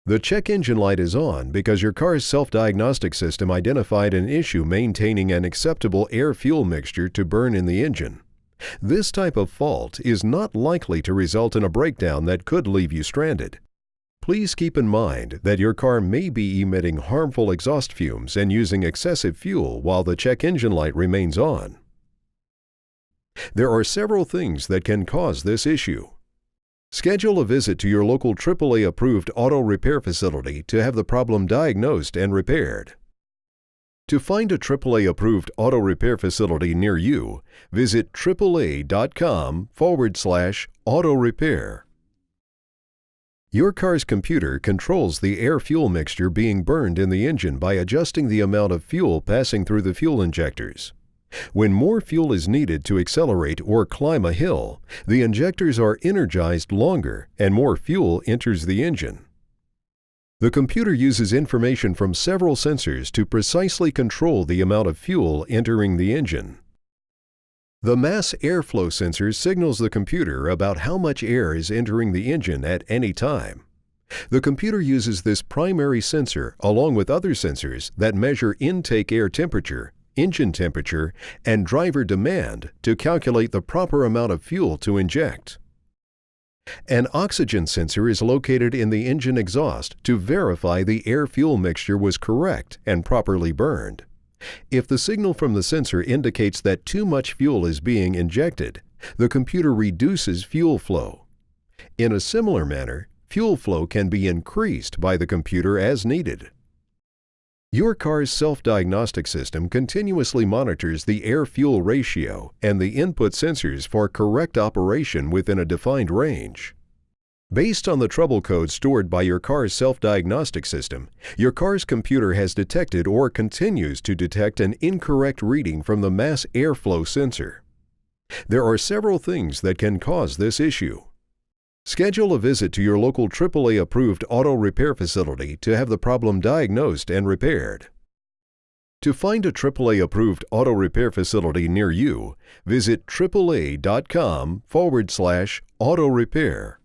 The check engine light is on because your car's self-diagnostic system identified an issue maintaining an acceptable air-fuel mixture to burn in the engine. This type of fault is not likely to result in a breakdown that could leave you stranded. Please keep in mind that your car may be emitting harmful exhaust fumes and using excessive fuel while the check engine light remains on. There are several things that can cause this issue. Schedule a visit to your local AAA-approved auto repair facility to have the problem diagnosed and repaired. To find a AAA-approved auto repair facility near you, visit AAA.com/auto repair. Your car's computer controls the air-fuel mixture being burned in the engine by adjusting the amount of fuel passing through the fuel injectors. When more fuel is needed to accelerate or climb a hill, the injectors are energized longer and more fuel enters the engine. The computer uses information from several sensors to precisely control the amount of fuel entering the engine. The mass airflow sensor signals the computer about how much air is entering the engine at any time. The computer uses this primary sensor along with other sensors that measure intake air temperature, engine temperature, and driver demand to calculate the proper amount of fuel to inject. An oxygen sensor is located in the engine exhaust to verify the air-fuel mixture was correct and properly burned. If the signal from the sensor indicates that too much fuel is being injected, the computer reduces fuel flow. In a similar manner, fuel flow can be increased by the computer as needed. Your car's self-diagnostic system continuously monitors the air-fuel ratio and the input sensors for correct operation within a defined range. Based on the trouble code stored by your car's self-diagnostic system, your car's computer has detected or continues to detect an incorrect reading from the mass airflow sensor. There are several things that can cause this issue. Schedule a visit to your local AAA-approved auto repair facility to have the problem diagnosed and repaired. To find a AAA-approved auto repair facility near you, visit AAA.com/auto repair.